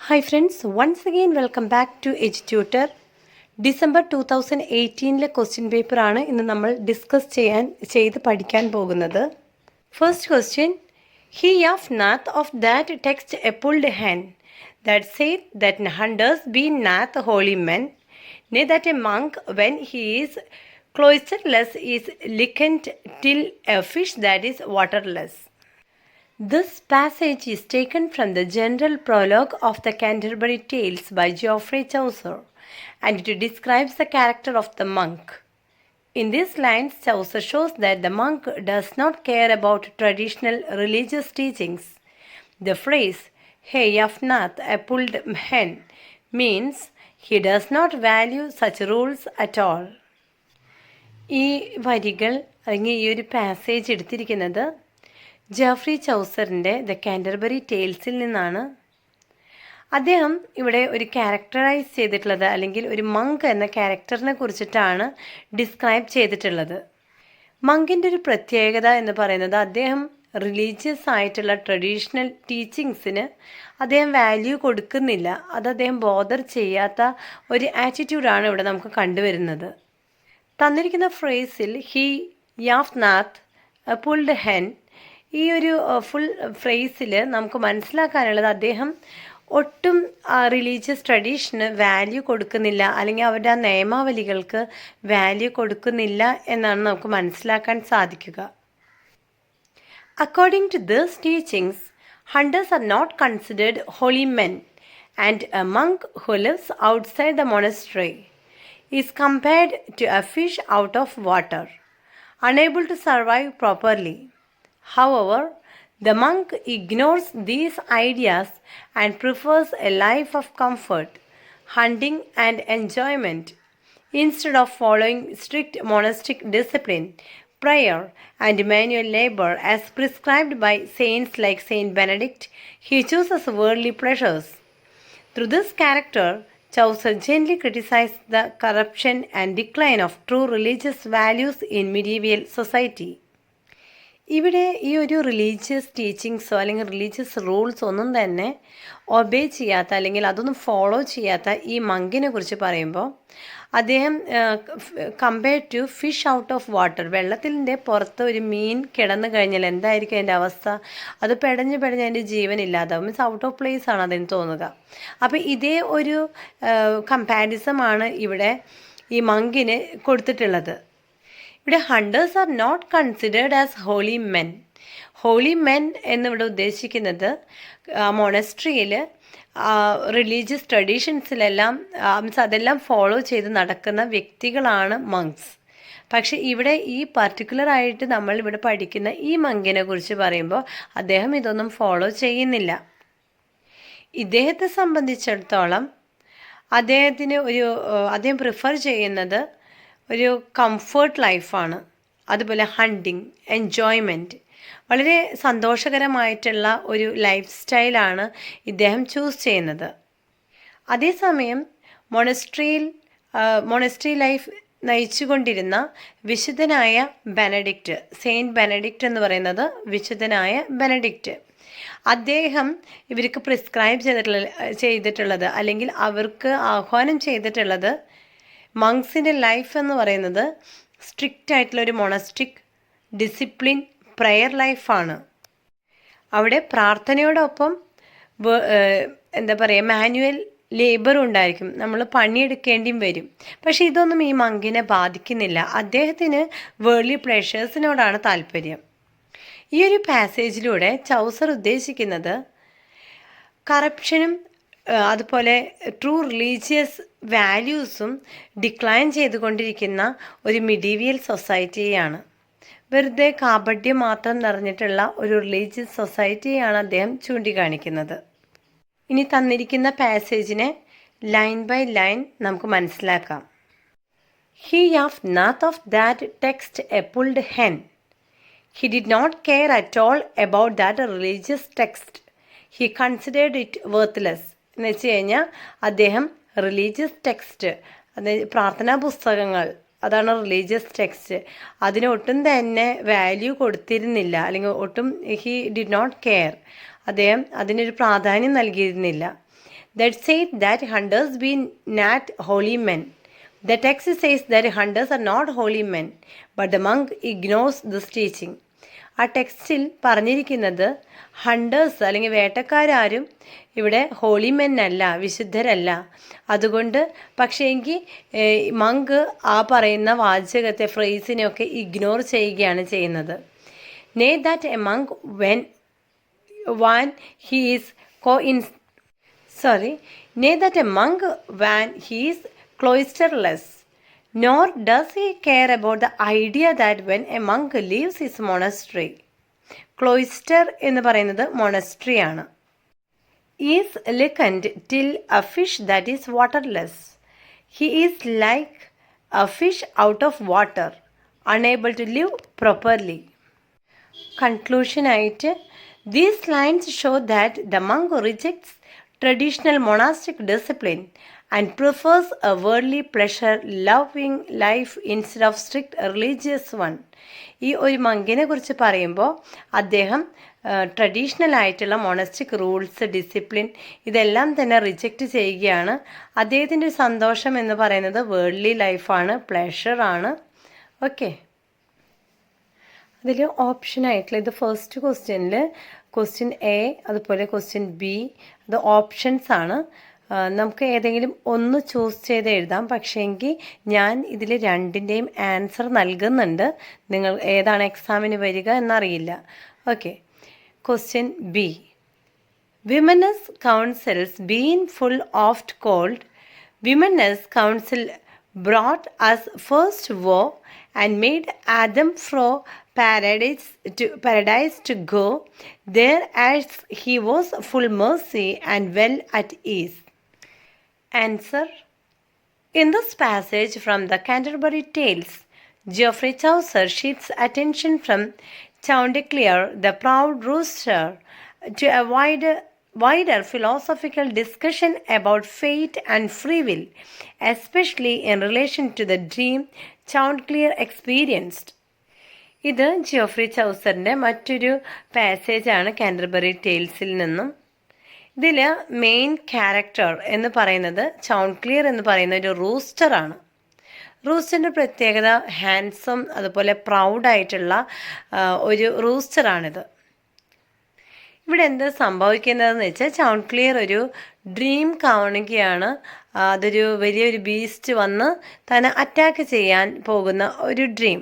Hi friends, once again welcome back to EduTutor. December 2018 question പേപ്പറാണ് ഇന്ന് നമ്മൾ discuss ചെയ്ത് പഠിക്കാൻ പോകുന്നത്. First question, he yaf nat of that text a pulled hen that said that hunters be nat holy men ne that a monk when he is cloisterless is likened till a fish that is waterless. This passage is taken from the general prologue of the Canterbury Tales by Geoffrey Chaucer, and it describes the character of the monk. In these lines, Chaucer shows that the monk does not care about traditional religious teachings. The phrase, "He hath not a pulled hen," means he does not value such rules at all. ഈ വരികൾ അല്ലെങ്കിൽ ഈ ഒരു passage എടുത്തിരിക്കുന്നത് Joffrey ചൗസറിൻ്റെ the Canterbury ടെയിൽസിൽ നിന്നാണ്. അദ്ദേഹം ഇവിടെ ഒരു ക്യാരക്ടറൈസ് ചെയ്തിട്ടുള്ളത് അല്ലെങ്കിൽ ഒരു മങ്ക് എന്ന ക്യാരക്ടറിനെ കുറിച്ചിട്ടാണ് ഡിസ്ക്രൈബ് ചെയ്തിട്ടുള്ളത്. മങ്കിൻ്റെ ഒരു പ്രത്യേകത എന്ന് പറയുന്നത് അദ്ദേഹം റിലീജിയസ് ആയിട്ടുള്ള ട്രഡീഷണൽ ടീച്ചിങ്സിന് അദ്ദേഹം വാല്യൂ കൊടുക്കുന്നില്ല. അത് അദ്ദേഹം ബോദർ ചെയ്യാത്ത ഒരു ആറ്റിറ്റ്യൂഡാണ് ഇവിടെ നമുക്ക് കണ്ടുവരുന്നത്. തന്നിരിക്കുന്ന ഫ്രേസിൽ ഹി യാഫ് നാത്ത് പുൾഡ് ഹെൻ, ഈ ഒരു ഫുൾ ഫ്രേസിൽ നമുക്ക് മനസ്സിലാക്കാനുള്ളത് അദ്ദേഹം ഒട്ടും റിലീജിയസ് ട്രഡീഷന് വാല്യൂ കൊടുക്കുന്നില്ല, അല്ലെങ്കിൽ അവരുടെ ആ നിയമാവലികൾക്ക് വാല്യൂ കൊടുക്കുന്നില്ല എന്നാണ് നമുക്ക് മനസ്സിലാക്കാൻ സാധിക്കുക. According to this teachings, hunters are not considered holy men, and a monk who lives outside the monastery is compared to a fish out of water, unable to survive properly. However, the monk ignores these ideas and prefers a life of comfort, hunting and enjoyment. Instead of following strict monastic discipline, prayer and manual labor as prescribed by saints like Saint Benedict, he chooses worldly pleasures. Through this character, Chaucer gently criticized the corruption and decline of true religious values in medieval society. ഇവിടെ ഈ ഒരു religious ടീച്ചിങ്സോ അല്ലെങ്കിൽ religious rules ഒന്നും തന്നെ obey ചെയ്യാത്ത അല്ലെങ്കിൽ അതൊന്നും follow ചെയ്യാത്ത ഈ മങ്കിനെ കുറിച്ച് പറയുമ്പോൾ അദ്ദേഹം compare to fish out of water, വെള്ളത്തിൻ്റെ പുറത്ത് ഒരു മീൻ കിടന്നു കഴിഞ്ഞാൽ എന്തായിരിക്കും അതിൻ്റെ അവസ്ഥ? അത് പെടഞ്ഞ് അതിൻ്റെ ജീവൻ ഇല്ലാതാവും, മീൻസ് ഔട്ട് ഓഫ് പ്ലേസ് ആണ് അതിന് തോന്നുക. അപ്പോൾ ഇതേ ഒരു കമ്പാരിസമാണ് ഇവിടെ ഈ മങ്കിന് കൊടുത്തിട്ടുള്ളത്. ഇവിടെ hunters are not considered as holy men. Holy men എന്നിവിടെ ഉദ്ദേശിക്കുന്നത് മൊണസ്ട്രിയിൽ റിലീജിയസ് ട്രഡീഷൻസിലെല്ലാം മീൻസ് അതെല്ലാം ഫോളോ ചെയ്ത് നടക്കുന്ന വ്യക്തികളാണ് മങ്ക്സ്. പക്ഷേ ഇവിടെ ഈ പർട്ടിക്കുലറായിട്ട് നമ്മൾ ഇവിടെ പഠിക്കുന്ന ഈ മങ്കിനെ കുറിച്ച് പറയുമ്പോൾ അദ്ദേഹം ഇതൊന്നും ഫോളോ ചെയ്യുന്നില്ല. ഇദ്ദേഹത്തെ സംബന്ധിച്ചിടത്തോളം അദ്ദേഹം പ്രിഫർ ചെയ്യുന്നത് ഒരു കംഫർട്ട് ലൈഫാണ്. അതുപോലെ ഹണ്ടിങ്, എൻജോയ്മെൻറ്റ്, വളരെ സന്തോഷകരമായിട്ടുള്ള ഒരു ലൈഫ് സ്റ്റൈലാണ് ഇദ്ദേഹം ചൂസ് ചെയ്യുന്നത്. അതേസമയം മൊണസ്ട്രി ലൈഫ് നയിച്ചുകൊണ്ടിരുന്ന വിശുദ്ധനായ ബെനഡിക്റ്റ്, സെയിൻറ്റ് ബെനഡിക്റ്റ് എന്ന് പറയുന്നത് വിശുദ്ധനായ ബെനഡിക്റ്റ്, അദ്ദേഹം ഇവർക്ക് പ്രിസ്ക്രൈബ് ചെയ്തിട്ടുള്ളത് അല്ലെങ്കിൽ അവർക്ക് ആഹ്വാനം ചെയ്തിട്ടുള്ളത് മങ്സിൻ്റെ ലൈഫ് എന്ന് പറയുന്നത് സ്ട്രിക്റ്റ് ആയിട്ടുള്ള ഒരു മൊണസ്റ്റിക് ഡിസിപ്ലിൻ പ്രെയർ ലൈഫാണ്. അവിടെ പ്രാർത്ഥനയോടൊപ്പം മാനുവൽ ലേബറും ഉണ്ടായിരിക്കും, നമ്മൾ പണിയെടുക്കേണ്ടിയും വരും. പക്ഷേ ഇതൊന്നും ഈ മങ്കിനെ ബാധിക്കുന്നില്ല. അദ്ദേഹത്തിന് വേൾഡ്ലി പ്ലഷേഴ്സിനോടാണ് താല്പര്യം. ഈ ഒരു പാസേജിലൂടെ ചൗസർ ഉദ്ദേശിക്കുന്നത് കറപ്ഷനും അതുപോലെ ട്രൂ റിലീജിയസ് വാല്യൂസും ഡിക്ലൈൻ ചെയ്തുകൊണ്ടിരിക്കുന്ന ഒരു മിഡീവിയൽ സൊസൈറ്റിയെയാണ്, വെറുതെ കാപട്യം മാത്രം നിറഞ്ഞിട്ടുള്ള ഒരു റിലീജിയസ് സൊസൈറ്റിയെയാണ് അദ്ദേഹം ചൂണ്ടിക്കാണിക്കുന്നത്. ഇനി തന്നിരിക്കുന്ന പാസേജിനെ ലൈൻ ബൈ ലൈൻ നമുക്ക് മനസ്സിലാക്കാം. He have nat of that text a pulled hen. He did not care at all about that religious text. He considered it worthless. എന്ന് വെച്ച് കഴിഞ്ഞാൽ അദ്ദേഹം റിലീജിയസ് ടെക്സ്റ്റ്, അതായത് പ്രാർത്ഥനാ പുസ്തകങ്ങൾ, അതാണ് റിലീജിയസ് ടെക്സ്റ്റ്, അതിനൊട്ടും തന്നെ വാല്യൂ കൊടുത്തിരുന്നില്ല, അല്ലെങ്കിൽ ഒട്ടും ഹി ഡിഡ് നോട്ട് കെയർ, അദ്ദേഹം അതിനൊരു പ്രാധാന്യം നൽകിയിരുന്നില്ല. that said that hunters be not holy men. The text says that hunters are not holy men, but the monk ignores this teaching. ആ ടെക്സ്റ്റിൽ പറഞ്ഞിരിക്കുന്നത് ഹണ്ടേഴ്സ് അല്ലെങ്കിൽ വേട്ടക്കാരും ഇവിടെ ഹോളി മെൻ അല്ല, വിശുദ്ധരല്ല. അതുകൊണ്ട് പക്ഷേ എങ്കിൽ മങ്ക് ആ പറയുന്ന വാചകത്തെ, ഫ്രേസിനെയൊക്കെ ഇഗ്നോർ ചെയ്യുകയാണ് ചെയ്യുന്നത്. നേ that a Munk when he is cloisterless, nor does he care about the idea that when a monk leaves his monastery, cloister എന്ന് പറയുന്നത് monastery ആണ്, is likened till a fish that is waterless. He is like a fish out of water, unable to live properly. കൺക്ലൂഷനായിട്ട് these lines show that the monk rejects traditional monastic discipline and prefers a worldly pleasure-loving life instead of strict religious one. ഈ ഒരു മങ്കിനെ കുറിച്ച് പറയുമ്പോൾ അദ്ദേഹം traditional ആയിട്ടുള്ള മൊണസ്റ്റിക് rules, discipline ഇതെല്ലാം തന്നെ reject ചെയ്യുകയാണ്. അദ്ദേഹത്തിൻ്റെ സന്തോഷം എന്ന് പറയുന്നത് വേൾഡ്ലി ലൈഫാണ്, പ്ലഷറാണ്. ഓക്കെ, അതിൽ ഓപ്ഷനായിട്ടുള്ള ഇത് ഫസ്റ്റ് ക്വസ്റ്റ്യനിൽ ക്വസ്റ്റ്യൻ എ അതുപോലെ ക്വസ്റ്റ്യൻ ബി അത് ഓപ്ഷൻസ് ആണ്. നമുക്ക് ഏതെങ്കിലും ഒന്ന് ചൂസ് ചെയ്ത് എഴുതാം. പക്ഷേങ്കിൽ ഞാൻ ഇതിൽ രണ്ടിൻ്റെയും ആൻസർ നൽകുന്നുണ്ട്. നിങ്ങൾ ഏതാണ് എക്സാമിന് വരിക എന്നറിയില്ല. Okay, question b. Women's counsels been full of cold, women's counsel brought us first woe and made Adam from paradise to go there as he was full mercy and well at ease. Answer. In this passage from the Canterbury Tales, Geoffrey Chaucer shifts attention from Chanticleer, the proud rooster, to a wider philosophical discussion about fate and free will, especially in relation to the dream Chanticleer experienced. ഇത് ജിയോഫ്രി ചൗസറിൻ്റെ മറ്റൊരു പാസേജാണ് Canterbury ടെയിൽസിൽ നിന്നും. ഇതിൽ main character എന്ന് പറയുന്നത് ചൗൺക്ലിയർ എന്ന് പറയുന്ന ഒരു റൂസ്റ്ററാണ്. റൂസ്റ്ററിൻ്റെ പ്രത്യേകത ഹാൻസം അതുപോലെ പ്രൗഡായിട്ടുള്ള ഒരു റൂസ്റ്ററാണിത്. ഇവിടെ എന്ത് സംഭവിക്കുന്നതെന്ന് വെച്ചാൽ ചൗൺക്ലിയർ ഒരു ഡ്രീം കാണുകയാണ്. അതൊരു വലിയൊരു ബീസ്റ്റ് വന്ന് തന്നെ അറ്റാക്ക് ചെയ്യാൻ പോകുന്ന ഒരു ഡ്രീം.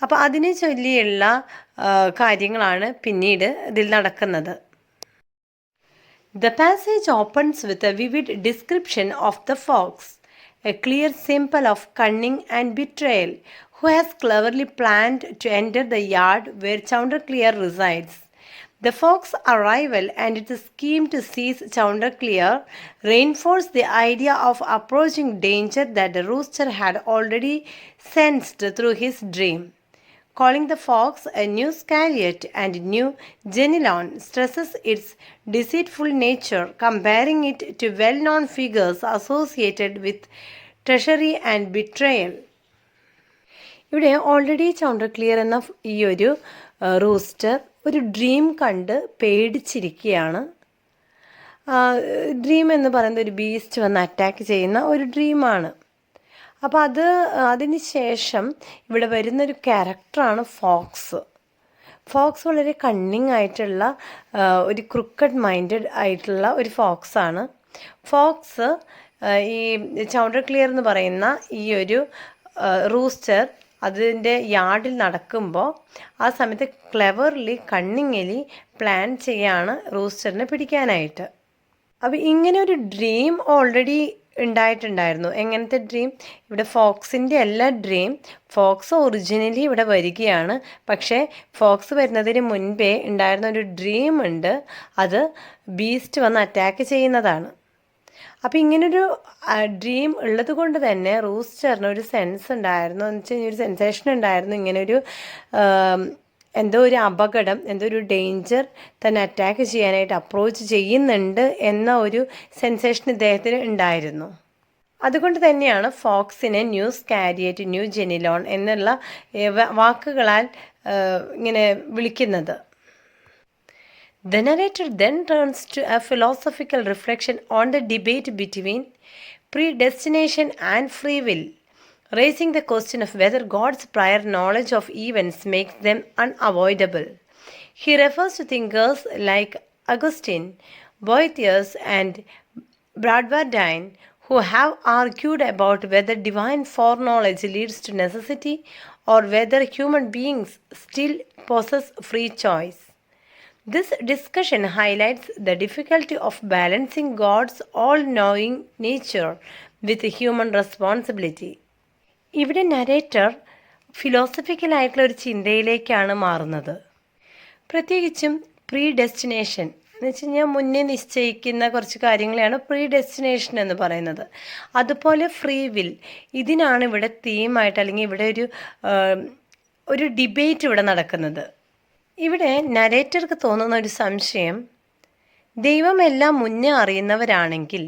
അപ്പോൾ അതിനെ ചൊല്ലിയുള്ള കാര്യങ്ങളാണ് പിന്നീട് ഇതിൽ നടക്കുന്നത്. The passage opens with a vivid description of the fox, a clear symbol of cunning and betrayal, who has cleverly planned to enter the yard where Chanticleer resides. The fox's arrival and its scheme to seize Chanticleer reinforced the idea of approaching danger that the rooster had already sensed through his dream. Calling the fox a new Scaliot and new Genelon stresses its deceitful nature, comparing it to well-known figures associated with treachery and betrayal. ഇവിടെ already ചൗണ്ടർക്ലിയർ എന്ന ഈ ഒരു rooster ഒരു dream കണ്ട് പേടിച്ചിരിക്കുകയാണ്. Dream എന്ന് പറയുന്നത് ഒരു beast വന്ന് അറ്റാക്ക് ചെയ്യുന്ന ഒരു ഡ്രീമാണ്. അപ്പോൾ അതിന് ശേഷം ഇവിടെ വരുന്നൊരു ക്യാരക്ടറാണ് ഫോക്സ്. ഫോക്സ് വളരെ കണ്ണിങ് ആയിട്ടുള്ള ഒരു ക്രുക്കഡ് മൈൻഡഡ് ആയിട്ടുള്ള ഒരു ഫോക്സാണ്. ഫോക്സ് ഈ ചൗണ്ടർക്ലിയർ എന്ന് പറയുന്ന ഈ ഒരു റൂസ്റ്റർ അതിൻ്റെ യാർഡിൽ നടക്കുമ്പോൾ ആ സമയത്ത് ക്ലെവർലി കണ്ണിങ്ങലി പ്ലാൻ ചെയ്യാണ് റൂസ്റ്ററിനെ പിടിക്കാനായിട്ട്. അപ്പോൾ ഇങ്ങനെ ഒരു ഡ്രീം ഓൾറെഡി ഉണ്ടായിട്ടുണ്ടായിരുന്നു. എങ്ങനത്തെ ഡ്രീം? ഇവിടെ ഫോക്സിൻ്റെ അല്ല ഡ്രീം. ഫോക്സ് ഒറിജിനലി ഇവിടെ വരികയാണ്. പക്ഷേ ഫോക്സ് വരുന്നതിന് മുൻപേ ഉണ്ടായിരുന്ന ഒരു ഡ്രീം ഉണ്ട്. അത് ബീസ്റ്റ് വന്ന് അറ്റാക്ക് ചെയ്യുന്നതാണ്. അപ്പോൾ ഇങ്ങനൊരു ഡ്രീം ഉള്ളത് കൊണ്ട് തന്നെ റൂസ്റ്ററിന് ഒരു സെൻസ് ഉണ്ടായിരുന്നു, എന്ന് വെച്ച് കഴിഞ്ഞാൽ ഒരു സെൻസേഷൻ ഉണ്ടായിരുന്നു. ഇങ്ങനൊരു എന്തോ ഒരു അപകടം, എന്തോ ഒരു ഡേഞ്ചർ തന്നെ അറ്റാക്ക് ചെയ്യാനായിട്ട് അപ്രോച്ച് ചെയ്യുന്നുണ്ട് എന്ന ഒരു സെൻസേഷൻ ഇദ്ദേഹത്തിന് ഉണ്ടായിരുന്നു. അതുകൊണ്ട് തന്നെയാണ് ഫോക്സിനെ ന്യൂ സ്കാരിയറ്റ്, ന്യൂ ജെനിലോൺ എന്നുള്ള വാക്കുകളാൽ ഇങ്ങനെ വിളിക്കുന്നത്. The narrator then turns to a philosophical reflection on the debate between predestination and free will, raising the question of whether God's prior knowledge of events makes them unavoidable. He refers to thinkers like Augustine, Boethius, and Bradwardine, who have argued about whether divine foreknowledge leads to necessity or whether human beings still possess free choice. This discussion highlights the difficulty of balancing God's all-knowing nature with human responsibility. ഇവിടെ narrator ഫിലോസഫിക്കലായിട്ടുള്ള ഒരു ചിന്തയിലേക്കാണ് മാറുന്നത്. പ്രത്യേകിച്ചും pre destination എന്ന് വെച്ച് കഴിഞ്ഞാൽ മുന്നേ നിശ്ചയിക്കുന്ന കുറച്ച് കാര്യങ്ങളെയാണ് പ്രീ ഡെസ്റ്റിനേഷൻ എന്ന് പറയുന്നത്. അതുപോലെ ഫ്രീ വിൽ, ഇതിനാണ് ഇവിടെ തീമായിട്ട് അല്ലെങ്കിൽ ഇവിടെ ഒരു ഡിബേറ്റ് ഇവിടെ നടക്കുന്നത്. ഇവിടെ നരേറ്റർക്ക് തോന്നുന്ന ഒരു സംശയം, ദൈവം എല്ലാം മുന്നേ അറിയുന്നവരാണെങ്കിൽ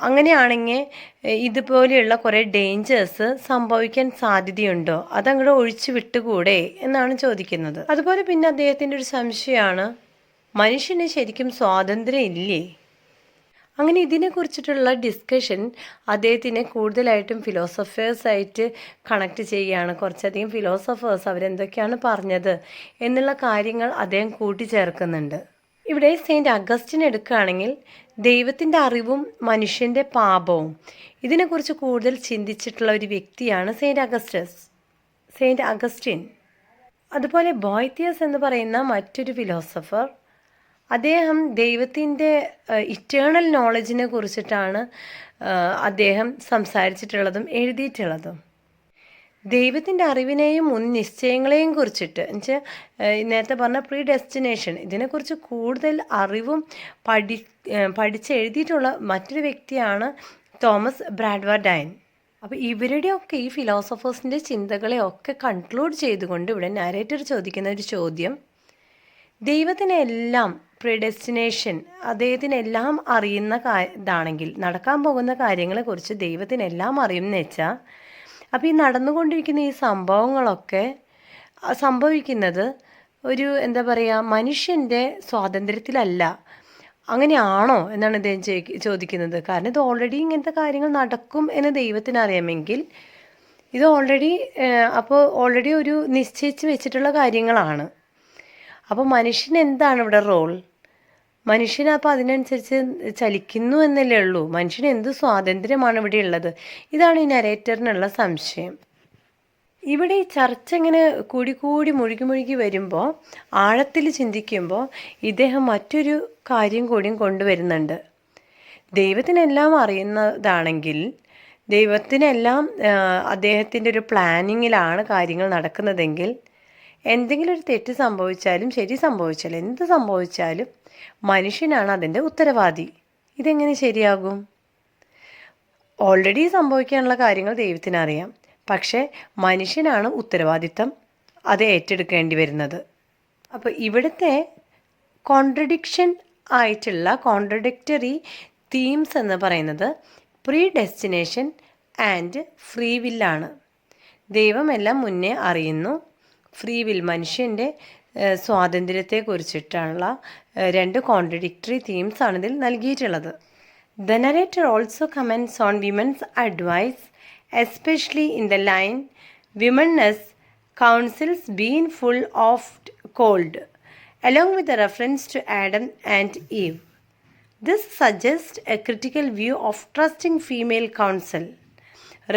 അങ്ങനെയാണെങ്കിൽ ഇതുപോലെയുള്ള കുറേ ഡേഞ്ചേഴ്സ് സംഭവിക്കാൻ സാധ്യതയുണ്ടോ, അതങ്ങോട്ട് ഒഴിച്ചു വിട്ടുകൂടെ എന്നാണ് ചോദിക്കുന്നത്. അതുപോലെ പിന്നെ അദ്ദേഹത്തിൻ്റെ ഒരു സംശയമാണ്, മനുഷ്യന് ശരിക്കും സ്വാതന്ത്ര്യം ഇല്ലേ? അങ്ങനെ ഇതിനെക്കുറിച്ചിട്ടുള്ള ഡിസ്കഷൻ അദ്ദേഹത്തിനെ കൂടുതലായിട്ടും ഫിലോസഫേഴ്സായിട്ട് കണക്ട് ചെയ്യുകയാണ്. കുറച്ചധികം ഫിലോസഫേഴ്സ് അവരെന്തൊക്കെയാണ് പറഞ്ഞത് എന്നുള്ള കാര്യങ്ങൾ അദ്ദേഹം കൂട്ടിച്ചേർക്കുന്നുണ്ട്. ഇവിടെ സെയിൻറ്റ് അഗസ്റ്റിൻ എടുക്കുകയാണെങ്കിൽ ദൈവത്തിൻ്റെ അറിവും മനുഷ്യൻ്റെ പാപവും ഇതിനെക്കുറിച്ച് കൂടുതൽ ചിന്തിച്ചിട്ടുള്ള ഒരു വ്യക്തിയാണ് സെയിൻറ്റ് അഗസ്റ്റിൻ. അതുപോലെ ബോയ്ത്തിയസ് എന്ന് പറയുന്ന മറ്റൊരു ഫിലോസഫർ, അദ്ദേഹം ദൈവത്തിൻ്റെ ഇറ്റേണൽ നോളജിനെ കുറിച്ചിട്ടാണ് അദ്ദേഹം സംസാരിച്ചിട്ടുള്ളതും എഴുതിയിട്ടുള്ളതും. ദൈവത്തിൻ്റെ അറിവിനെയും മുൻ നിശ്ചയങ്ങളെയും കുറിച്ചിട്ട് എന്നുവെച്ചാൽ നേരത്തെ പറഞ്ഞ പ്രീ ഡെസ്റ്റിനേഷൻ ഇതിനെക്കുറിച്ച് കൂടുതൽ അറിവും പഠിച്ചെഴുതിയിട്ടുള്ള മറ്റൊരു വ്യക്തിയാണ് തോമസ് ബ്രാഡ്വാർഡൈൻ. അപ്പോൾ ഇവരുടെയൊക്കെ ഈ ഫിലോസഫേഴ്സിൻ്റെ ചിന്തകളെയൊക്കെ കൺക്ലൂഡ് ചെയ്തുകൊണ്ട് ഇവിടെ നരേറ്റർ ചോദിക്കുന്ന ഒരു ചോദ്യം, ദൈവത്തിനെല്ലാം പ്രിഡെസ്റ്റിനേഷൻ അദ്ദേഹത്തിനെല്ലാം അറിയുന്ന ഇതാണെങ്കിൽ, നടക്കാൻ പോകുന്ന കാര്യങ്ങളെക്കുറിച്ച് ദൈവത്തിനെല്ലാം അറിയുമെന്ന് വെച്ചാൽ, അപ്പോൾ ഈ നടന്നുകൊണ്ടിരിക്കുന്ന ഈ സംഭവങ്ങളൊക്കെ സംഭവിക്കുന്നത് ഒരു എന്താ പറയുക മനുഷ്യൻ്റെ സ്വാതന്ത്ര്യത്തിലല്ല. അങ്ങനെയാണോ എന്നാണ് അദ്ദേഹം ചോദിക്കുന്നത്. കാരണം ഇത് ഓൾറെഡി ഇങ്ങനത്തെ കാര്യങ്ങൾ നടക്കും എന്ന് ദൈവത്തിന് അറിയാമെങ്കിൽ ഇത് ഓൾറെഡി ഒരു നിശ്ചയിച്ച് വെച്ചിട്ടുള്ള കാര്യങ്ങളാണ്. അപ്പോൾ മനുഷ്യന് എന്താണ് ഇവിടെ റോൾ? മനുഷ്യൻ അപ്പോൾ അതിനനുസരിച്ച് ചലിക്കുന്നു എന്നല്ലേ ഉള്ളൂ. മനുഷ്യന് എന്ത് സ്വാതന്ത്ര്യമാണ് ഇവിടെ ഉള്ളത്? ഇതാണ് ഈ നരേറ്ററിനുള്ള സംശയം. ഇവിടെ ഈ ചർച്ച ഇങ്ങനെ കൂടി മുഴുകി വരുമ്പോൾ, ആഴത്തിൽ ചിന്തിക്കുമ്പോൾ ഇദ്ദേഹം മറ്റൊരു കാര്യം കൂടിയും കൊണ്ടുവരുന്നുണ്ട്. ദൈവത്തിനെല്ലാം അറിയുന്നതാണെങ്കിൽ, ദൈവത്തിനെല്ലാം അദ്ദേഹത്തിൻ്റെ ഒരു പ്ലാനിങ്ങിലാണ് കാര്യങ്ങൾ നടക്കുന്നതെങ്കിൽ, എന്തെങ്കിലും ഒരു തെറ്റ് സംഭവിച്ചാലും ശരി സംഭവിച്ചാലും എന്ത് സംഭവിച്ചാലും മനുഷ്യനാണ് അതിൻ്റെ ഉത്തരവാദി. ഇതെങ്ങനെ ശരിയാകും? ഓൾറെഡി സംഭവിക്കാനുള്ള കാര്യങ്ങൾ ദൈവത്തിനറിയാം, പക്ഷേ മനുഷ്യനാണ് ഉത്തരവാദിത്തം അത് ഏറ്റെടുക്കേണ്ടി വരുന്നത്. അപ്പോൾ ഇവിടുത്തെ കോൺട്രഡിക്ഷൻ ആയിട്ടുള്ള കോൺട്രഡിക്റ്ററി തീംസ് എന്ന് പറയുന്നത് പ്രീ ഡെസ്റ്റിനേഷൻ ആൻഡ് ഫ്രീ വില്ലാണ്. ദൈവമെല്ലാം മുന്നേ അറിയുന്നു, ഫ്രീ വിൽ മനുഷ്യൻ്റെ സ്വാതന്ത്ര്യത്തെക്കുറിച്ചിട്ടുള്ള രണ്ട് കോൺട്രഡിക്റ്ററി തീംസ് ആണ് ഇതിൽ നൽകിയിട്ടുള്ളത്. The narrator also comments on women's advice, especially in the line, women's counsels being full of cold, along with the reference to Adam and Eve. This suggests a critical view of trusting female counsel,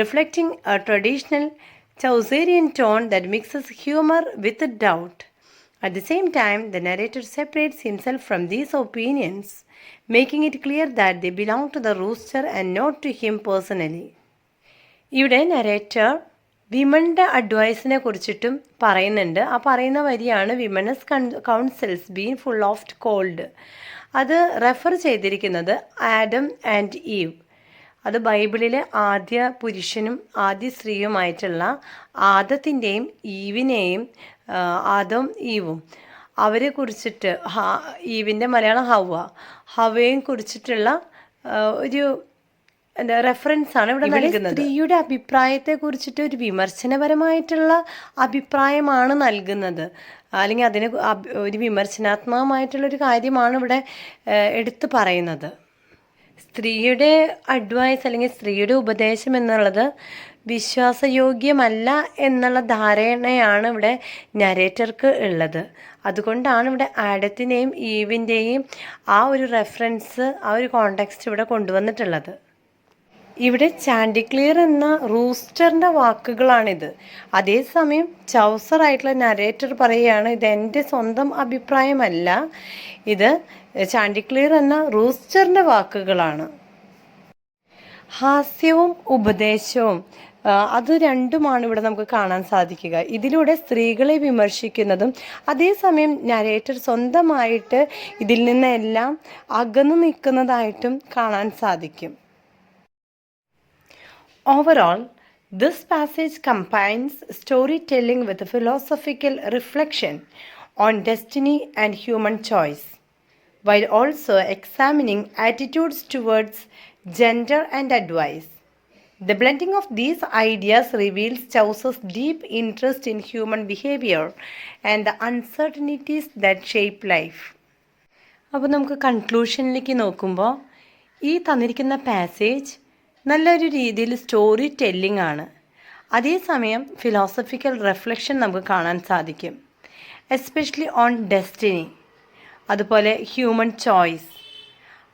reflecting a traditional Chaucerian tone that mixes humor with doubt. At the same time, the narrator separates himself from these opinions, making it clear that they belong to the rooster and not to him personally. ഇവിടെ narrator വിമൻ്റെ അഡ്വൈസിനെ കുറിച്ചിട്ടും പറയുന്നുണ്ട്. ആ പറയുന്ന വരിയാണ് women's counsels been full of cold. അത് refer ചെയ്തിരിക്കുന്നത് ആഡം ആൻഡ് ഈവ്. അത് ബൈബിളിലെ ആദ്യ പുരുഷനും ആദ്യ സ്ത്രീയുമായിട്ടുള്ള ആദത്തിൻ്റെയും ഈവിനെയും ആദം ഈവും അവരെ കുറിച്ചിട്ട്, ഈവിൻ്റെ മലയാളം ഹവ്വയും കുറിച്ചിട്ടുള്ള ഒരു എന്താ റെഫറൻസ് ആണ് ഇവിടെ നൽകുന്നത്. സ്ത്രീയുടെ അഭിപ്രായത്തെ കുറിച്ചിട്ട് ഒരു വിമർശനപരമായിട്ടുള്ള അഭിപ്രായമാണ് നൽകുന്നത്, അല്ലെങ്കിൽ അതിന് ഒരു വിമർശനാത്മകമായിട്ടുള്ളൊരു കാര്യമാണ് ഇവിടെ എടുത്തു പറയുന്നത്. സ്ത്രീയുടെ അഡ്വൈസ് അല്ലെങ്കിൽ സ്ത്രീയുടെ ഉപദേശം എന്നുള്ളത് വിശ്വാസയോഗ്യമല്ല എന്നുള്ള ധാരണയാണ് ഇവിടെ നരേറ്റർക്ക് ഉള്ളത്. അതുകൊണ്ടാണ് ഇവിടെ ആഡത്തിൻ്റെയും ഈവിൻ്റെയും ആ ഒരു റെഫറൻസ്, ആ ഒരു കോണ്ടെക്സ്റ്റ് ഇവിടെ കൊണ്ടുവന്നിട്ടുള്ളത്. ഇവിടെ ചാൻഡിക്ലിയർ എന്ന റൂസ്റ്ററിൻ്റെ വാക്കുകളാണിത്. അതേസമയം ചൗസർ ആയിട്ടുള്ള നരേറ്റർ പറയുകയാണ് ഇത് എൻ്റെ സ്വന്തം അഭിപ്രായമല്ല, ഇത് ചാൻഡിക്ലിയർ എന്ന റൂസ്റ്ററിൻ്റെ വാക്കുകളാണ്. ഹാസ്യവും ഉപദേശവും അത് രണ്ടുമാണ് ഇവിടെ നമുക്ക് കാണാൻ സാധിക്കുക. ഇതിലൂടെ സ്ത്രീകളെ വിമർശിക്കുന്നതും അതേസമയം നരേറ്റർ സ്വന്തമായിട്ട് ഇതിൽ നിന്നെല്ലാം അകന്നു നിൽക്കുന്നതായിട്ടും കാണാൻ സാധിക്കും. Overall, this passage combines storytelling with a philosophical reflection on destiny and human choice, while also examining attitudes towards gender and advice. The blending of these ideas reveals Chaucer's deep interest in human behavior and the uncertainties that shape life. അപ്പോൾ നമുക്ക് കൺക്ലൂഷനിലേക്ക് നോക്കുമ്പോൾ ഈ തന്നിരിക്കുന്ന passage നല്ലൊരു രീതിയിൽ story telling ആണ്. അതേസമയം philosophical reflection നമുക്ക് കാണാൻ സാധിക്കും, എസ്പെഷ്യലി ഓൺ ഡെസ്റ്റിനി, അതുപോലെ ഹ്യൂമൻ ചോയ്സ്.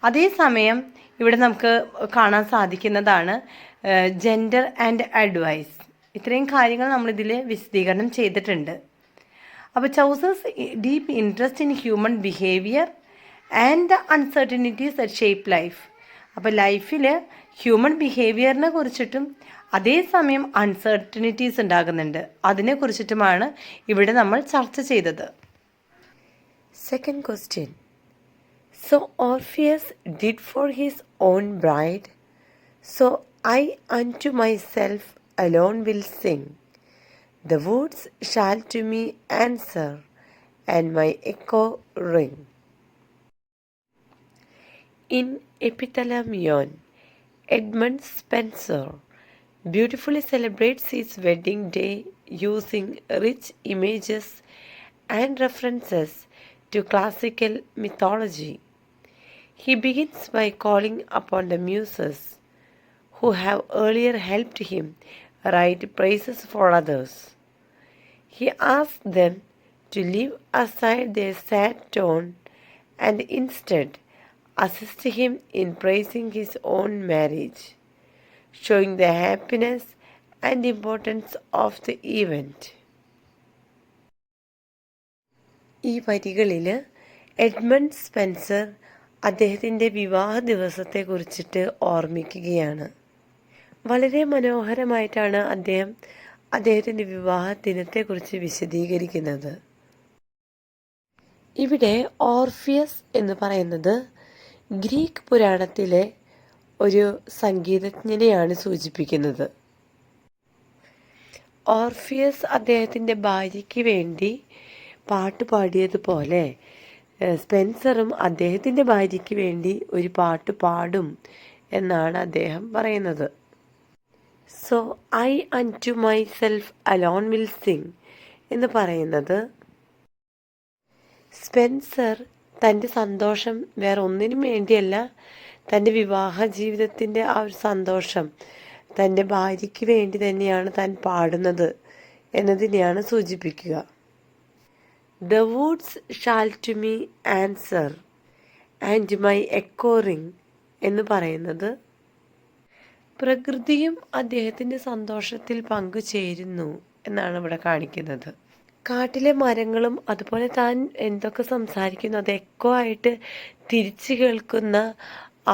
അതേസമയം ഇവിടെ നമുക്ക് കാണാൻ സാധിക്കുന്നതാണ് ജെൻഡർ ആൻഡ് അഡ്വൈസ്. ഇത്രയും കാര്യങ്ങൾ നമ്മളിതിൽ വിശദീകരണം ചെയ്തിട്ടുണ്ട്. അപ്പോൾ Chaucer's deep interest in human behaviour and the uncertainties that shape life. അപ്പോൾ ലൈഫിൽ ഹ്യൂമൻ ബിഹേവിയറിനെ കുറിച്ചിട്ടും അതേസമയം അൺസർട്ടനിറ്റീസ് ഉണ്ടാകുന്നുണ്ട്, അതിനെക്കുറിച്ചിട്ടുമാണ് ഇവിടെ നമ്മൾ ചർച്ച ചെയ്തത്. Second question. So Orpheus did for his own bride, so I unto myself alone will sing. The woods shall to me answer, and my echo ring. In Epithalamion, Edmund Spenser beautifully celebrates his wedding day using rich images and references to classical mythology. He begins by calling upon the muses, who have earlier helped him write praises for others. He asks them to leave aside their sad tone and instead assist him in praising his own marriage, showing the happiness and importance of the event. ഈ വരികളിൽ Edmund Spencer അദ്ദേഹത്തിൻ്റെ വിവാഹ ദിവസത്തെക്കുറിച്ചിട്ട് ഓർമ്മിക്കുകയാണ്. വളരെ മനോഹരമായിട്ടാണ് അദ്ദേഹം അദ്ദേഹത്തിൻ്റെ വിവാഹ ദിനത്തെക്കുറിച്ച് വിശദീകരിക്കുന്നത്. ഇവിടെ ഓർഫിയസ് എന്ന് പറയുന്നത് ഗ്രീക്ക് പുരാണത്തിലെ ഒരു സംഗീതജ്ഞനെയാണ് സൂചിപ്പിക്കുന്നത്. ഓർഫിയസ് അദ്ദേഹത്തിൻ്റെ ഭാര്യയ്ക്ക് വേണ്ടി പാട്ട് പാടിയതുപോലെ സ്പെൻസറും അദ്ദേഹത്തിൻ്റെ ഭാര്യയ്ക്ക് വേണ്ടി ഒരു പാട്ട് പാടും എന്നാണ് അദ്ദേഹം പറയുന്നത്. So I unto my self alone will Singh എന്ന് പറയുന്നത് സ്പെൻസർ തൻ്റെ സന്തോഷം വേറെ ഒന്നിനും വേണ്ടിയല്ല, തൻ്റെ വിവാഹ ജീവിതത്തിൻ്റെ ആ ഒരു സന്തോഷം തൻ്റെ ഭാര്യയ്ക്ക് വേണ്ടി തന്നെയാണ് താൻ പാടുന്നത് എന്നതിനെയാണ് സൂചിപ്പിക്കുക. The woods shall to me answer and my echo ring എന്ന് പറയുന്നത് പ്രകൃതിയും അദ്ദേഹത്തിൻ്റെ സന്തോഷത്തിൽ പങ്കുചേരുന്നു എന്നാണ് ഇവിടെ കാണിക്കുന്നത്. കാട്ടിലെ മരങ്ങളും അതുപോലെ താൻ എന്തൊക്കെ സംസാരിക്കുന്നു അത് എക്കോ ആയിട്ട് തിരിച്ചു കേൾക്കുന്ന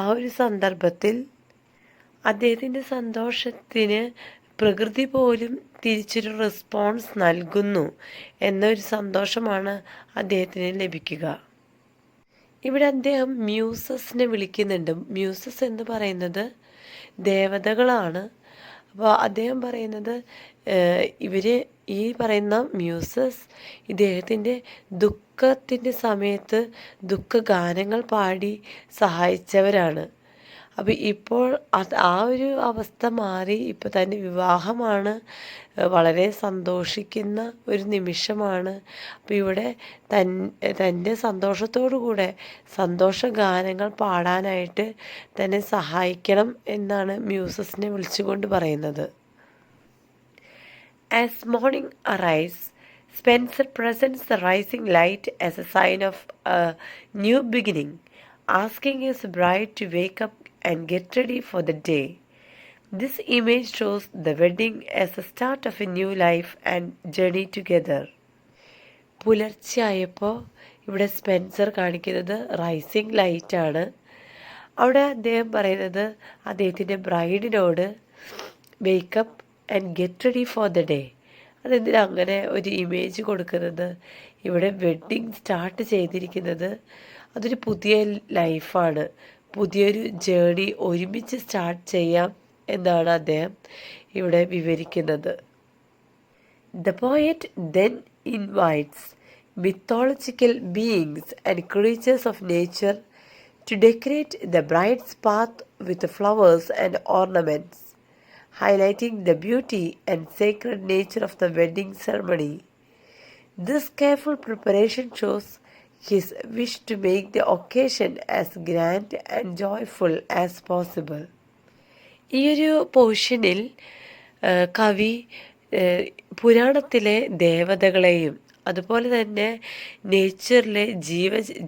ആ ഒരു സന്ദർഭത്തിൽ അദ്ദേഹത്തിൻ്റെ സന്തോഷത്തിന് പ്രകൃതി പോലും തിരിച്ചൊരു റെസ്പോൺസ് നൽകുന്നു എന്നൊരു സന്തോഷമാണ് അദ്ദേഹത്തിന് ലഭിക്കുക. ഇവിടെ അദ്ദേഹം മ്യൂസസിനെ വിളിക്കുന്നുണ്ട്. മ്യൂസസ് എന്ന് പറയുന്നത് ദേവതകളാണ്. അപ്പോൾ അദ്ദേഹം പറയുന്നത് ഇവർ ഈ പറയുന്ന മ്യൂസസ് ഇദ്ദേഹത്തിൻ്റെ ദുഃഖത്തിൻ്റെ സമയത്ത് ദുഃഖഗാനങ്ങൾ പാടി സഹായിച്ചവരാണ്. അപ്പോൾ ഇപ്പോൾ ആ ഒരു അവസ്ഥ മാറി ഇപ്പോൾ തൻ്റെ വിവാഹമാണ്, വളരെ സന്തോഷിക്കുന്ന ഒരു നിമിഷമാണ്. അപ്പോൾ ഇവിടെ തൻ്റെ സന്തോഷത്തോടു കൂടെ സന്തോഷ ഗാനങ്ങൾ പാടാനായിട്ട് തന്നെ സഹായിക്കണം എന്നാണ് മ്യൂസസിനെ വിളിച്ചുകൊണ്ട് പറയുന്നത്. As morning arrives, Spencer presents the rising light as a sign of a new beginning, asking his bride to wake up and get ready for the day. This image shows the wedding as the start of a new life and journey together. പുലർച്ചെയായപ്പോൾ ഇവിടെ Spencer കാണിക്കുന്നത് rising ലൈറ്റാണ്. അവിടെ അദ്ദേഹം പറയുന്നത് അദ്ദേഹത്തിൻ്റെ ബ്രൈഡിനോട് wake up and get ready for the day. അതെന്തിനാ അങ്ങനെ ഒരു ഇമേജ് കൊടുക്കുന്നത്? ഇവിടെ വെഡ്ഡിങ് സ്റ്റാർട്ട് ചെയ്തിരിക്കുന്നത് അതൊരു പുതിയ ലൈഫാണ്, പുതിയൊരു ജേർണി ഒരുമിച്ച് സ്റ്റാർട്ട് ചെയ്യാം എന്നാണ് അദ്ദേഹം ഇവിടെ വിവരിക്കുന്നത്. The poet then invites mythological beings and creatures of nature to decorate the bride's path with flowers and ornaments, highlighting the beauty and sacred nature of the wedding ceremony. This careful preparation shows his wish to make the occasion as grand and joyful as possible. ഈ ഒരു പോർഷനിൽ കവി പുരാണത്തിലെ ദേവതകളെയും അതുപോലെ തന്നെ നേച്ചറിലെ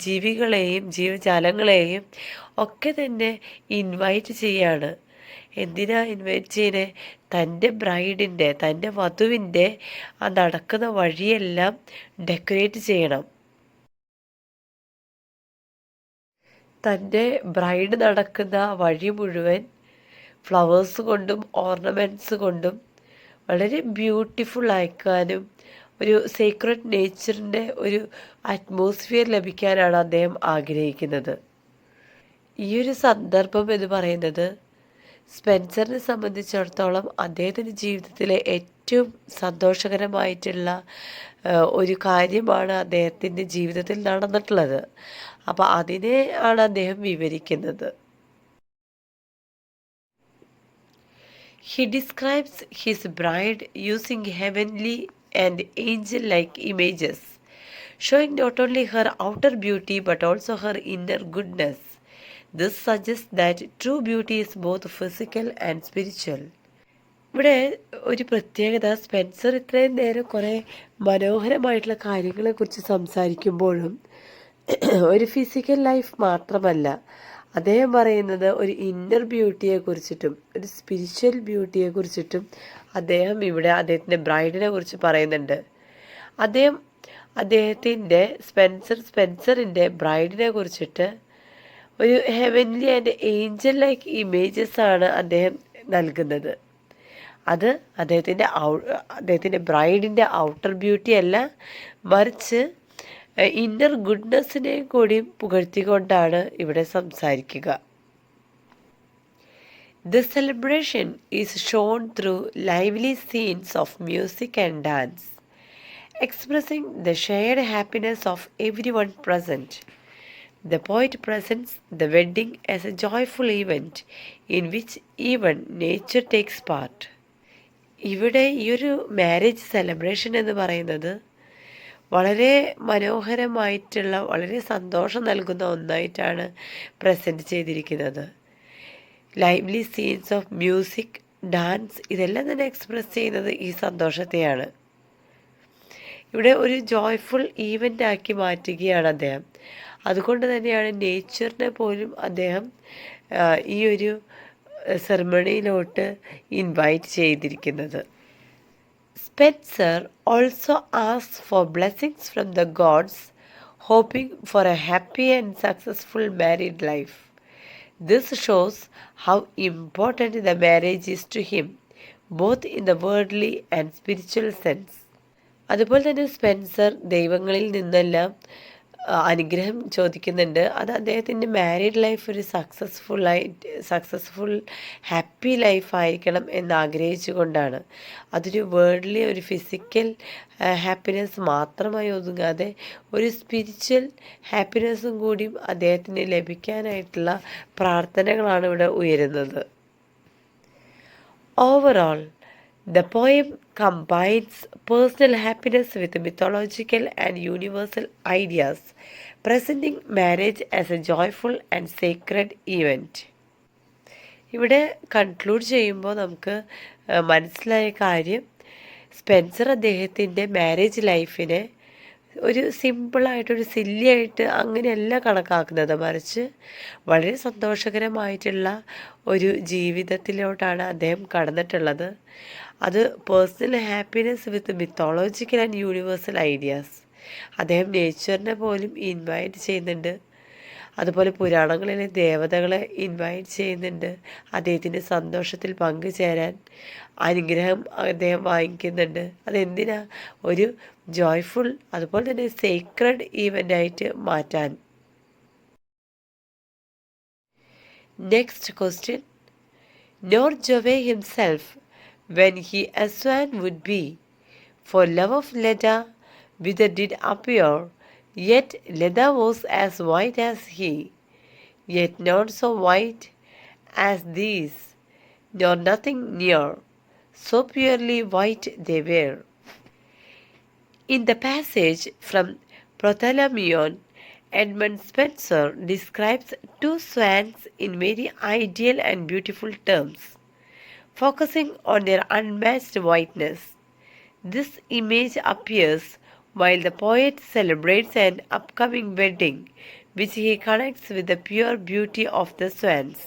ജീവികളെയും ജീവജാലങ്ങളെയും ഒക്കെ തന്നെ invite ചെയ്യാണ്. എന്തിനാ ഇൻവൈറ്റ് ചെയ്യുന്നത്? തൻ്റെ ബ്രൈഡിൻ്റെ, തൻ്റെ വധുവിൻ്റെ ആ നടക്കുന്ന വഴിയെല്ലാം ഡെക്കറേറ്റ് ചെയ്യണം. തൻ്റെ ബ്രൈഡ് നടക്കുന്ന വഴി മുഴുവൻ ഫ്ലവേഴ്സ് കൊണ്ടും ഓർണമെൻറ്റ്സ് കൊണ്ടും വളരെ ബ്യൂട്ടിഫുൾ ആക്കാനും ഒരു സീക്രട്ട് നേച്ചറിൻ്റെ ഒരു അറ്റ്മോസ്ഫിയർ ലഭിക്കാനാണ് അദ്ദേഹം ആഗ്രഹിക്കുന്നത്. ഈ ഒരു സന്ദർഭം എന്ന് പറയുന്നത് സ്പെൻസറിനെ സംബന്ധിച്ചിടത്തോളം അദ്ദേഹത്തിൻ്റെ ജീവിതത്തിലെ ഏറ്റവും സന്തോഷകരമായിട്ടുള്ള ഒരു കാര്യമാണ് അദ്ദേഹത്തിൻ്റെ ജീവിതത്തിൽ നടന്നിട്ടുള്ളത്. അപ്പോൾ അതിനെ ആണ് അദ്ദേഹം വിവരിക്കുന്നത്. He describes his bride using heavenly and angel-like images, showing not only her outer beauty but also her inner goodness. This suggests that true beauty is both physical and spiritual. ഇവിടെ ഒരു പ്രത്യേകത, സ്പെൻസർ ഇത്രയും നേരം കുറേ മനോഹരമായിട്ടുള്ള കാര്യങ്ങളെക്കുറിച്ച് സംസാരിക്കുമ്പോഴും ഒരു ഫിസിക്കൽ ലൈഫ് മാത്രമല്ല, അദ്ദേഹം പറയുന്നത് ഒരു ഇന്നർ ബ്യൂട്ടിയെ കുറിച്ചിട്ടും ഒരു സ്പിരിച്വൽ ബ്യൂട്ടിയെ കുറിച്ചിട്ടും അദ്ദേഹം ഇവിടെ അദ്ദേഹത്തിൻ്റെ ബ്രൈഡിനെ കുറിച്ച് പറയുന്നുണ്ട്. അദ്ദേഹത്തിൻ്റെ സ്പെൻസറിൻ്റെ ബ്രൈഡിനെ കുറിച്ചിട്ട് ഒരു heavenly and Angel like images ആണ് അദ്ദേഹം നൽകുന്നത്. അത് അദ്ദേഹത്തിൻ്റെ ബ്രൈഡിൻ്റെ ഔട്ടർ ബ്യൂട്ടി അല്ല, മറിച്ച് ഇന്നർ ഗുഡ്നെസ്സിനെ കൂടി പുകഴ്ത്തിക്കൊണ്ടാണ് ഇവിടെ സംസാരിക്കുക. The celebration is shown through lively scenes of music and dance, expressing the shared happiness of everyone present. The poet presents the wedding as a joyful event in which even nature takes part. ഇവിടെ ഈ ഒരു marriage celebration എന്ന് പറയുന്നത് വളരെ മനോഹരമായിട്ടുള്ള, വളരെ സന്തോഷം നൽകുന്ന ഒന്നായിട്ടാണ് പ്രസൻറ്റ് ചെയ്തിരിക്കുന്നത്. Lively scenes of music, dance, ഇതെല്ലാം തന്നെ എക്സ്പ്രസ് ചെയ്യുന്നത് ഈ സന്തോഷത്തെയാണ്. ഇവിടെ ഒരു ജോയ്ഫുൾ ഈവൻ്റ് ആക്കി മാറ്റുകയാണ് അദ്ദേഹം. അതുകൊണ്ട് തന്നെയാണ് നേച്ചറിനെ പോലും അദ്ദേഹം ഈ ഒരു സെറിമണിയിലോട്ട് ഇൻവൈറ്റ് ചെയ്തിരിക്കുന്നത്. Spencer also asks for blessings from the gods, hoping for a happy and successful married life. This shows how important the marriage is to him, both in the worldly and spiritual sense. അതുപോലെ തന്നെ Spencer ദൈവങ്ങളിൽ നിന്നെല്ലാം അനുഗ്രഹം ചോദിക്കുന്നുണ്ട്. അത് അദ്ദേഹത്തിൻ്റെ married life ഒരു successful happy ലൈഫായിരിക്കണം എന്ന് ആഗ്രഹിച്ചുകൊണ്ടാണ്. അതൊരു വേൾഡ്ലി ഒരു ഫിസിക്കൽ ഹാപ്പിനെസ് മാത്രമായി ഒതുങ്ങാതെ ഒരു സ്പിരിച്വൽ ഹാപ്പിനെസ്സും കൂടിയും അദ്ദേഹത്തിന് ലഭിക്കാനായിട്ടുള്ള പ്രാർത്ഥനകളാണ് ഇവിടെ ഉയരുന്നത്. Overall the poem combines personal happiness with mythological and universal ideas, presenting marriage as a joyful and sacred event. ഇവിടെ കൺക്ലൂഡ് ചെയ്യുമ്പോൾ നമുക്ക് മനസ്സിലായ കാര്യം, സ്പെൻസർ അദ്ദേഹത്തിൻ്റെ മാരേജ് ലൈഫിനെ ഒരു സിമ്പിളായിട്ടൊരു സില്ലിയായിട്ട് അങ്ങനെയല്ല കണക്കാക്കുന്നത്, മറിച്ച് വളരെ സന്തോഷകരമായിട്ടുള്ള ഒരു ജീവിതത്തിലോട്ടാണ് അദ്ദേഹം കടന്നിട്ടുള്ളത്. അത് personal happiness with mythological and universal ideas. അദ്ദേഹം നേച്ചറിനെ പോലും ഇൻവൈറ്റ് ചെയ്യുന്നുണ്ട്, അതുപോലെ പുരാണങ്ങളിലെ ദേവതകളെ ഇൻവൈറ്റ് ചെയ്യുന്നുണ്ട്. അദ്ദേഹത്തിൻ്റെ സന്തോഷത്തിൽ പങ്കുചേരാൻ അനുഗ്രഹം അദ്ദേഹം വാങ്ങിക്കുന്നുണ്ട്. അതെന്തിനാ? ഒരു ജോയ്ഫുൾ അതുപോലെ തന്നെ സേക്രഡ് ഈവൻ്റായിട്ട് മാറ്റാൻ. Next question. Nor Jove himself when he Aswan would be, for love of Leda whither did appear, yet Leda was as white as he, yet not so white as these, nor nothing near, so purely white they were. In the passage from Protholomeon, Edmund Spenser describes two swans in very ideal and beautiful terms, focusing on their unmatched whiteness. This image appears while the poet celebrates an upcoming wedding, which he connects with the pure beauty of the swans.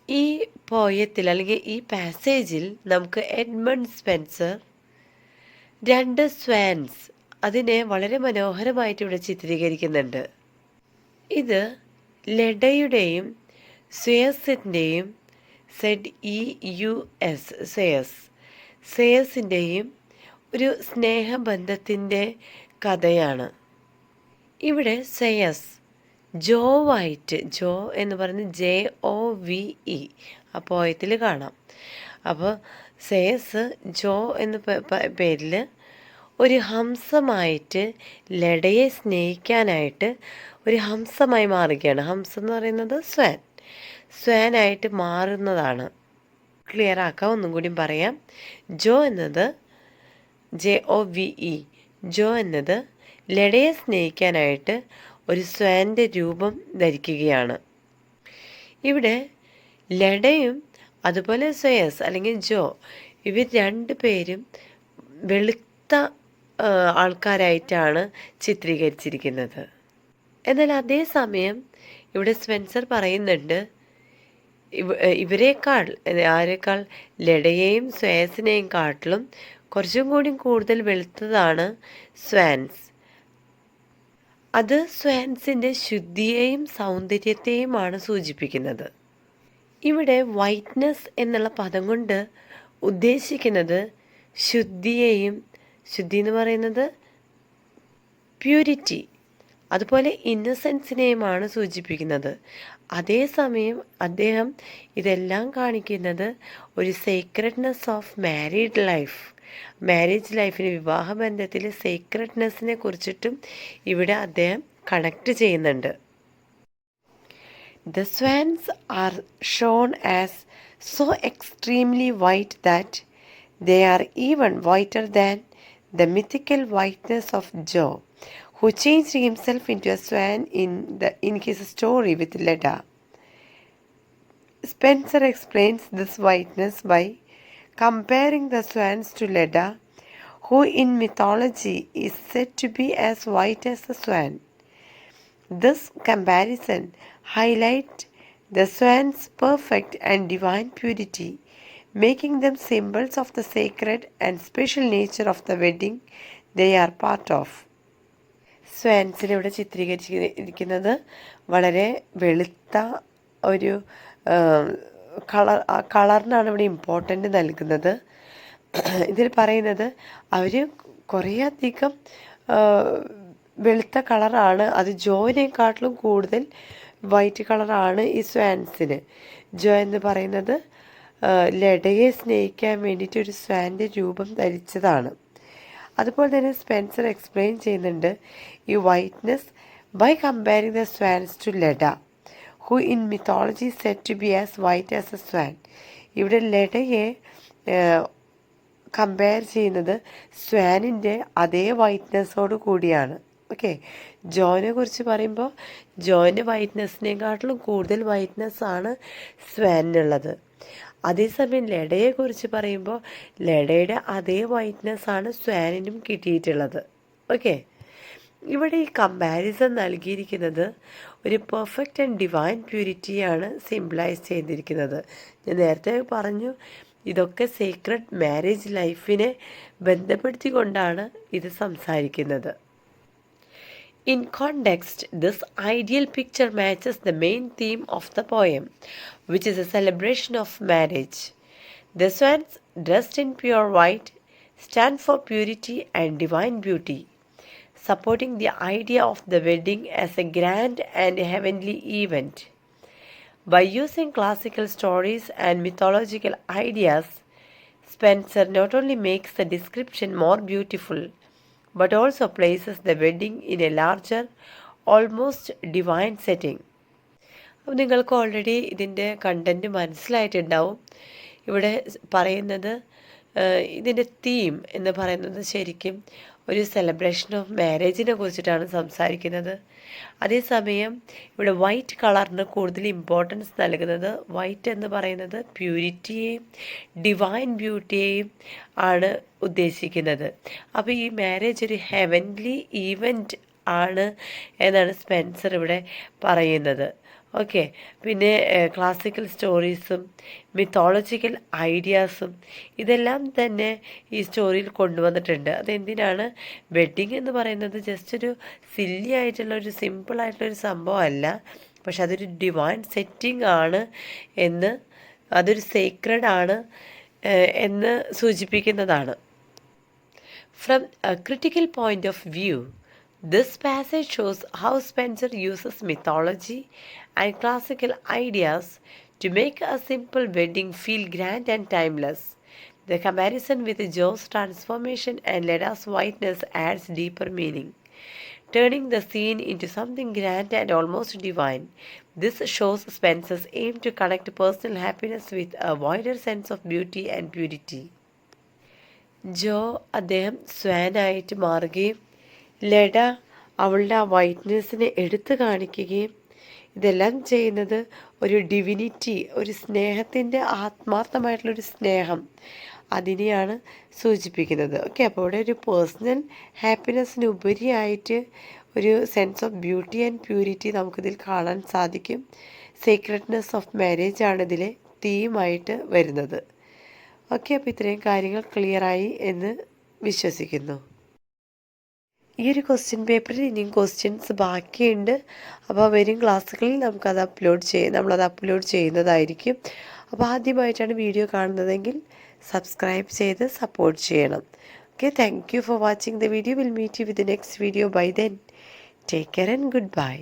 ഈ പോയത്തിൽ അല്ലെങ്കിൽ ഈ പാസേജിൽ നമുക്ക് Edmund Spencer രണ്ട് Swans അതിനെ വളരെ മനോഹരമായിട്ട് ഇവിടെ ചിത്രീകരിക്കുന്നുണ്ട്. ഇത് ലെഡയുടെയും സ്വയസിൻ്റെയും സേയസിൻ്റെയും ഒരു സ്നേഹബന്ധത്തിൻ്റെ കഥയാണ്. ഇവിടെ സേയസ് ജോ എന്ന് പറയുന്നത് JOVE ആ പോയത്തിൽ കാണാം. അപ്പോൾ സേയസ് ജോ എന്ന പേരിൽ ഒരു ഹംസമായിട്ട് ലഡയെ സ്നേഹിക്കാനായിട്ട് ഒരു ഹംസമായി മാറുകയാണ്. ഹംസം എന്ന് പറയുന്നത് സ്വാനായിട്ട് മാറുന്നതാണ്. ക്ലിയർ ആക്കാം, ഒന്നും കൂടി പറയാം. ജോ എന്നത് JOVE, ജോ എന്നത് ലഡയെ സ്നേഹിക്കാനായിട്ട് ഒരു സ്വാൻ്റെ രൂപം ധരിക്കുകയാണ്. ഇവിടെ ലഡയും അതുപോലെ സ്വയസ് അല്ലെങ്കിൽ ജോ, ഇവർ രണ്ടു പേരും വെളുത്ത ആൾക്കാരായിട്ടാണ് ചിത്രീകരിച്ചിരിക്കുന്നത്. എന്നാൽ അതേസമയം ഇവിടെ സ്പെൻസർ പറയുന്നുണ്ട്, ആരെക്കാൾ ലഡയെയും സ്വയസിനെയും കാട്ടിലും കുറച്ചും കൂടി കൂടുതൽ വെളുത്തതാണ് സ്വാൻസ്. അത് സ്വാൻസിൻ്റെ ശുദ്ധിയെയും സൗന്ദര്യത്തെയുമാണ് സൂചിപ്പിക്കുന്നത്. ഇവിടെ വൈറ്റ്നസ് എന്നുള്ള പദം കൊണ്ട് ഉദ്ദേശിക്കുന്നത് ശുദ്ധിയെയും, ശുദ്ധി എന്ന് പറയുന്നത് പ്യൂരിറ്റി, അതുപോലെ ഇന്നസെൻസിനെയുമാണ് സൂചിപ്പിക്കുന്നത്. അതേസമയം അദ്ദേഹം ഇതെല്ലാം കാണിക്കുന്നത് ഒരു സേക്രഡ്നെസ് ഓഫ് മാരേജ് ലൈഫിന്, വിവാഹബന്ധത്തിൽ സേക്രഡ്നെസ്സിനെ കുറിച്ചിട്ടും ഇവിടെ അദ്ദേഹം കണക്ട് ചെയ്യുന്നുണ്ട്. The swans are shown as so extremely white that they are even whiter than the mythical whiteness of Joe, who changed himself into a swan in his story with Leda. Spenser explains this whiteness by comparing the swans to Leda, who in mythology is said to be as white as the swan. This comparison highlights the swans' perfect and divine purity, making them symbols of the sacred and special nature of the wedding they are part of. സ്വാൻസിനെ ഇവിടെ ചിത്രീകരിച്ചിരിക്കുന്നത് വളരെ വെളുത്ത ഒരു കളറിനാണ് ഇവിടെ important നൽകുന്നത്. ഇതിൽ പറയുന്നത് അവർ കുറേയധികം വെളുത്ത കളറാണ്. അത് ജോയിനെക്കാട്ടിലും കൂടുതൽ വൈറ്റ് കളറാണ് ഈ സ്വാൻസിന്. ജോ എന്ന് പറയുന്നത് ലഡയെ സ്നേഹിക്കാൻ വേണ്ടിയിട്ട് ഒരു സ്വാൻ്റെ രൂപം ധരിച്ചതാണ്. അതുപോലെ തന്നെ സ്പെൻസർ എക്സ്പ്ലെയിൻ ചെയ്യുന്നുണ്ട് ഈ whiteness by comparing the swans to Leda who in mythology said to be as white as a swan. ഇവിടെ ലഡയെ കമ്പയർ ചെയ്യുന്നത് സ്വാനിൻ്റെ അതേ വൈറ്റ്നെസ്സോട് കൂടിയാണ്. ഓക്കെ, ജോനെ കുറിച്ച് പറയുമ്പോൾ ജോൻ്റെ വൈറ്റ്നെസ്സിനെക്കാട്ടിലും കൂടുതൽ വൈറ്റ്നെസ്സാണ് സ്വാനിനുള്ളത്. അതേസമയം ലഡയെക്കുറിച്ച് പറയുമ്പോൾ ലഡയുടെ അതേ വൈറ്റ്നെസ്സാണ് സ്വാനിനും കിട്ടിയിട്ടുള്ളത്. ഓക്കെ, ഇവിടെ ഈ കമ്പാരിസൺ നൽകിയിരിക്കുന്നത് ഒരു പെർഫെക്റ്റ് ആൻഡ് ഡിവൈൻ പ്യൂരിറ്റിയാണ് സിംബിളൈസ് ചെയ്തിരിക്കുന്നത്. ഞാൻ നേരത്തെ പറഞ്ഞു, ഇതൊക്കെ സീക്രട്ട് മാരേജ് ലൈഫിനെ ബന്ധപ്പെടുത്തിക്കൊണ്ടാണ് ഇത് സംസാരിക്കുന്നത്. In context, this ideal picture matches the main theme of the poem, which is a celebration of marriage. The swans, dressed in pure white, stand for purity and divine beauty, supporting the idea of the wedding as a grand and heavenly event. By using classical stories and mythological ideas, Spencer not only makes the description more beautiful, but also places the wedding in a larger, almost divine setting. അപ്പോൾ നിങ്ങൾക്ക് already ഇതിൻ്റെ content മനസ്സിലായിട്ടുണ്ടാവും. ഇവിടെ പറയുന്നത് ഇതിൻ്റെ theme എന്ന് പറയുന്നത് ശരിക്കും ഒരു സെലിബ്രേഷൻ ഓഫ് മാരേജിനെ കുറിച്ചിട്ടാണ് സംസാരിക്കുന്നത്. അതേസമയം ഇവിടെ വൈറ്റ് കളറിന് കൂടുതൽ ഇമ്പോർട്ടൻസ് നൽകുന്നത്, വൈറ്റ് എന്ന് പറയുന്നത് പ്യൂരിറ്റിയെയും ഡിവൈൻ ബ്യൂട്ടിയെയും ആണ് ഉദ്ദേശിക്കുന്നത്. അപ്പോൾ ഈ മാരേജ് ഒരു ഹെവൻലി ഈവൻറ്റ് ആണ് എന്നാണ് സ്പെൻസർ ഇവിടെ പറയുന്നത്. ഓക്കെ, പിന്നെ ക്ലാസിക്കൽ സ്റ്റോറീസും മിത്തോളജിക്കൽ ഐഡിയാസും ഇതെല്ലാം തന്നെ ഈ സ്റ്റോറിയിൽ കൊണ്ടുവന്നിട്ടുണ്ട്. അതെന്തിനാണ്? വെഡ്ഡിങ് എന്ന് പറയുന്നത് ജസ്റ്റ് ഒരു സില്ലി ആയിട്ടുള്ള ഒരു സിമ്പിളായിട്ടുള്ളൊരു സംഭവമല്ല, പക്ഷെ അതൊരു ഡിവൈൻ സെറ്റിംഗ് ആണ് എന്ന്, അതൊരു സേക്രഡ് ആണ് എന്ന് സൂചിപ്പിക്കുന്നതാണ്. From A critical point of view, this passage shows how Spencer uses mythology and classical ideas to make a simple wedding feel grand and timeless. The comparison with Joe's transformation and Leda's whiteness adds deeper meaning, turning the scene into something grand and almost divine. This shows Spencer's aim to connect personal happiness with a wider sense of beauty and purity. ജോ അദ്ദേഹം സ്വാനായിട്ട് മാറുകയും ലഡ അവളുടെ ആ വൈറ്റ്നെസ്സിനെ എടുത്തു കാണിക്കുകയും ഇതെല്ലാം ചെയ്യുന്നത് ഒരു divinity, ഒരു സ്നേഹത്തിൻ്റെ ആത്മാർത്ഥമായിട്ടുള്ളൊരു സ്നേഹം, അതിനെയാണ് സൂചിപ്പിക്കുന്നത്. ഓക്കെ, അപ്പോൾ ഇവിടെ ഒരു പേഴ്സണൽ ഹാപ്പിനെസ്സിന് ഉപരിയായിട്ട് ഒരു sense of beauty and purity നമുക്കിതിൽ കാണാൻ സാധിക്കും. സീക്രട്ട്നെസ് ഓഫ് മാരേജ് ആണ് ഇതിലെ തീമായിട്ട് വരുന്നത്. ഓക്കെ, അപ്പോൾ ഇത്രയും കാര്യങ്ങൾ ക്ലിയറായി എന്ന് വിശ്വസിക്കുന്നു. ഈ ഒരു ക്വസ്റ്റ്യൻ പേപ്പറിൽ ഇനിയും ക്വസ്റ്റ്യൻസ് ബാക്കിയുണ്ട്. അപ്പോൾ വരും ക്ലാസ്സുകളിൽ നമ്മളത് അപ്ലോഡ് ചെയ്യുന്നതായിരിക്കും. അപ്പോൾ ആദ്യമായിട്ടാണ് വീഡിയോ കാണുന്നതെങ്കിൽ സബ്സ്ക്രൈബ് ചെയ്ത് സപ്പോർട്ട് ചെയ്യണം. Okay, thank you for watching the video. Will meet you with the next video. Bye then, take care and good by.